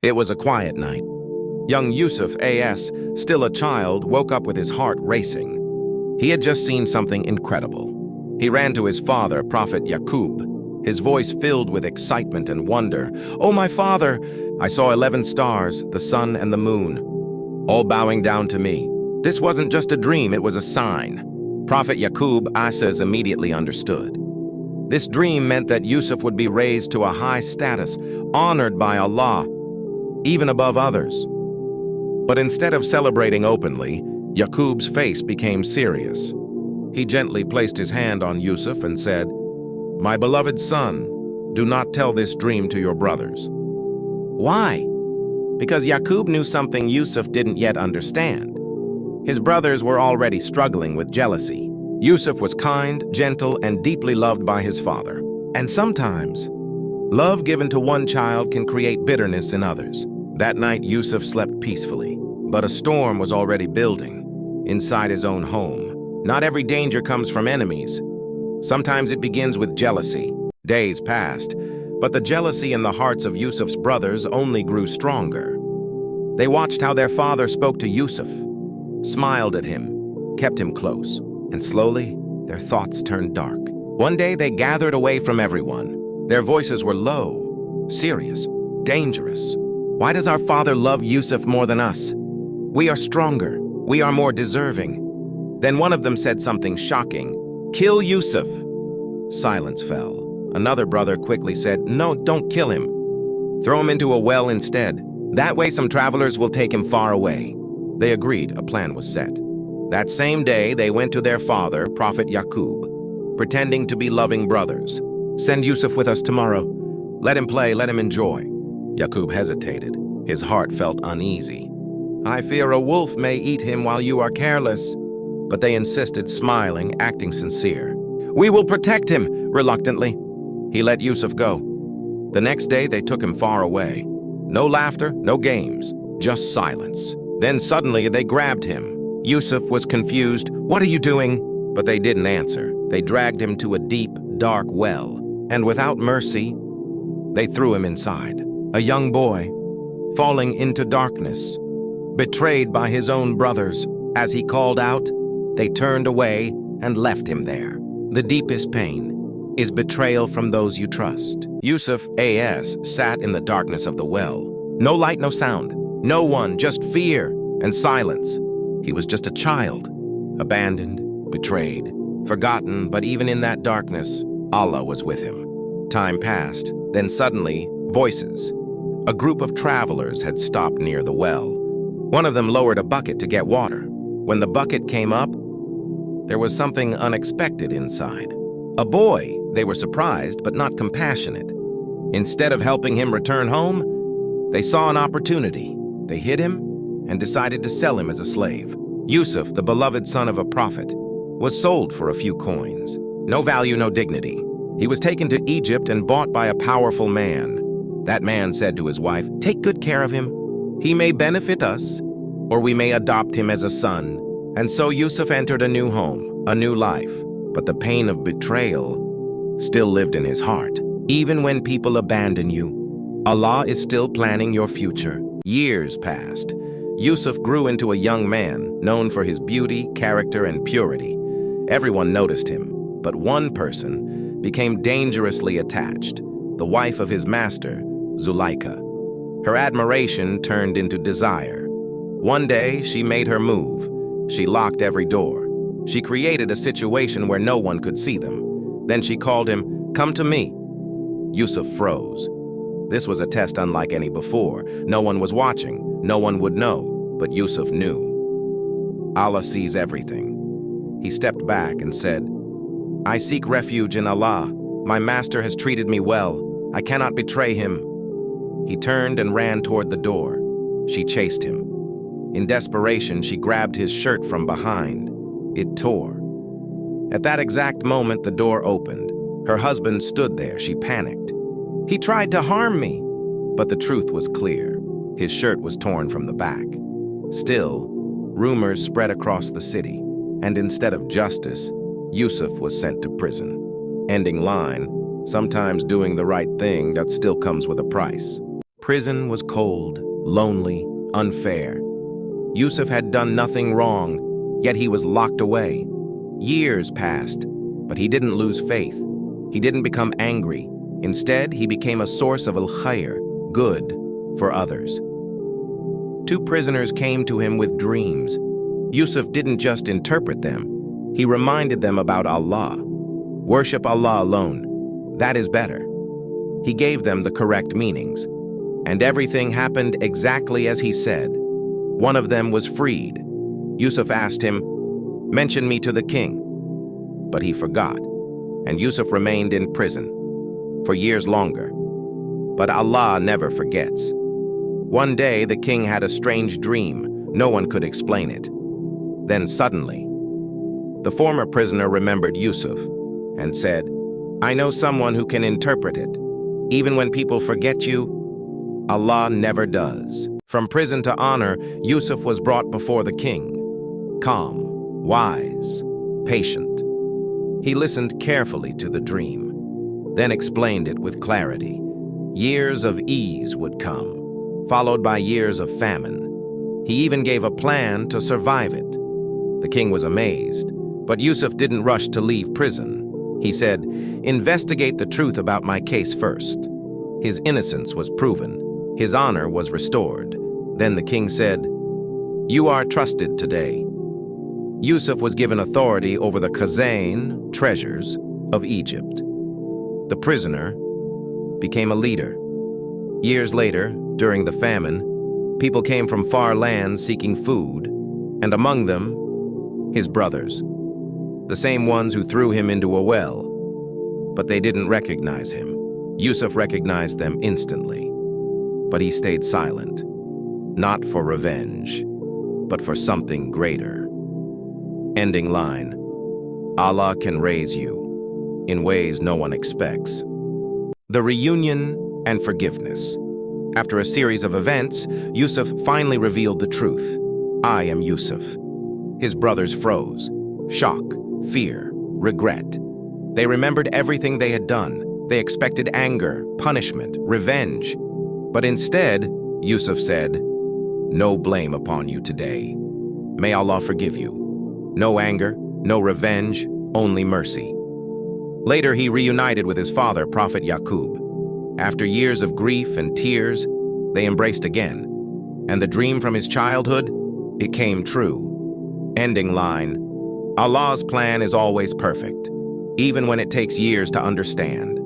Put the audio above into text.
It was a quiet night. Young Yusuf A.S., still a child, woke up with his heart racing. He had just seen something incredible. He ran to his father, Prophet Yaqub, his voice filled with excitement and wonder. "Oh, my father! I saw 11 stars, the sun and the moon, all bowing down to me. This wasn't just a dream, it was a sign." Prophet Yaqub A.S. immediately understood. This dream meant that Yusuf would be raised to a high status, honored by Allah, even above others. But instead of celebrating openly, Yaqub's face became serious. He gently placed his hand on Yusuf and said, "My beloved son, do not tell this dream to your brothers." Why? Because Yaqub knew something Yusuf didn't yet understand. His brothers were already struggling with jealousy. Yusuf was kind, gentle, and deeply loved by his father. And sometimes, love given to one child can create bitterness in others. That night, Yusuf slept peacefully, but a storm was already building inside his own home. Not every danger comes from enemies. Sometimes it begins with jealousy. Days passed, but the jealousy in the hearts of Yusuf's brothers only grew stronger. They watched how their father spoke to Yusuf, smiled at him, kept him close, and slowly their thoughts turned dark. One day they gathered away from everyone. Their voices were low, serious, dangerous. Why does our father love Yusuf more than us? We are stronger. We are more deserving. Then one of them said something shocking. "Kill Yusuf." Silence fell. Another brother quickly said, "No, don't kill him. Throw him into a well instead. That way some travelers will take him far away." They agreed. A plan was set. That same day, they went to their father, Prophet Yaqub, pretending to be loving brothers. "Send Yusuf with us tomorrow. Let him play, let him enjoy." Yaqub hesitated. His heart felt uneasy. "I fear a wolf may eat him while you are careless." But they insisted, smiling, acting sincere. "We will protect him," reluctantly. He let Yusuf go. The next day, they took him far away. No laughter, no games, just silence. Then suddenly, they grabbed him. Yusuf was confused. "What are you doing?" But they didn't answer. They dragged him to a deep, dark well, and without mercy, they threw him inside. A young boy, falling into darkness, betrayed by his own brothers. As he called out, they turned away and left him there. The deepest pain is betrayal from those you trust. Yusuf A.S. sat in the darkness of the well. No light, no sound. No one, just fear and silence. He was just a child, abandoned, betrayed, forgotten, but even in that darkness, Allah was with him. Time passed, then suddenly, voices. A group of travelers had stopped near the well. One of them lowered a bucket to get water. When the bucket came up, there was something unexpected inside. A boy. They were surprised, but not compassionate. Instead of helping him return home, they saw an opportunity. They hid him and decided to sell him as a slave. Yusuf, the beloved son of a prophet, was sold for a few coins. No value, no dignity. He was taken to Egypt and bought by a powerful man. That man said to his wife, "Take good care of him. He may benefit us, or we may adopt him as a son." And so Yusuf entered a new home, a new life. But the pain of betrayal still lived in his heart. Even when people abandon you, Allah is still planning your future. Years passed. Yusuf grew into a young man, known for his beauty, character, and purity. Everyone noticed him, but one person became dangerously attached, the wife of his master, Zuleika. Her admiration turned into desire. One day, she made her move. She locked every door. She created a situation where no one could see them. Then she called him, "Come to me." Yusuf froze. This was a test unlike any before. No one was watching. No one would know, but Yusuf knew. Allah sees everything. He stepped back and said, "I seek refuge in Allah. My master has treated me well. I cannot betray him." He turned and ran toward the door. She chased him. In desperation, she grabbed his shirt from behind. It tore. At that exact moment, the door opened. Her husband stood there. She panicked. "He tried to harm me." But the truth was clear. His shirt was torn from the back. Still, rumors spread across the city, and instead of justice, Yusuf was sent to prison. Ending line, sometimes doing the right thing that still comes with a price. Prison was cold, lonely, unfair. Yusuf had done nothing wrong, yet he was locked away. Years passed, but he didn't lose faith. He didn't become angry. Instead, he became a source of al-khair, good, for others. Two prisoners came to him with dreams. Yusuf didn't just interpret them. He reminded them about Allah. Worship Allah alone. That is better. He gave them the correct meanings. And everything happened exactly as he said. One of them was freed. Yusuf asked him, "Mention me to the king." But he forgot, and Yusuf remained in prison for years longer. But Allah never forgets. One day, the king had a strange dream. No one could explain it. Then suddenly, the former prisoner remembered Yusuf and said, "I know someone who can interpret it. Even when people forget you, Allah never does." From prison to honor, Yusuf was brought before the king. Calm, wise, patient. He listened carefully to the dream, then explained it with clarity. Years of ease would come, followed by years of famine. He even gave a plan to survive it. The king was amazed, but Yusuf didn't rush to leave prison. He said, "Investigate the truth about my case first." His innocence was proven. His honor was restored. Then the king said, "You are trusted today." Yusuf was given authority over the khazan, treasures, of Egypt. The prisoner became a leader. Years later, during the famine, people came from far lands seeking food, and among them, his brothers, the same ones who threw him into a well. But they didn't recognize him. Yusuf recognized them instantly. But he stayed silent, not for revenge, but for something greater. Ending line: Allah can raise you in ways no one expects. The reunion and forgiveness. After a series of events, Yusuf finally revealed the truth. "I am Yusuf." His brothers froze. Shock, fear, regret. They remembered everything they had done. They expected anger, punishment, revenge. But instead, Yusuf said, "No blame upon you today. May Allah forgive you. No anger, no revenge, only mercy." Later, he reunited with his father, Prophet Yaqub. After years of grief and tears, they embraced again. And the dream from his childhood, it came true. Ending line: Allah's plan is always perfect, even when it takes years to understand.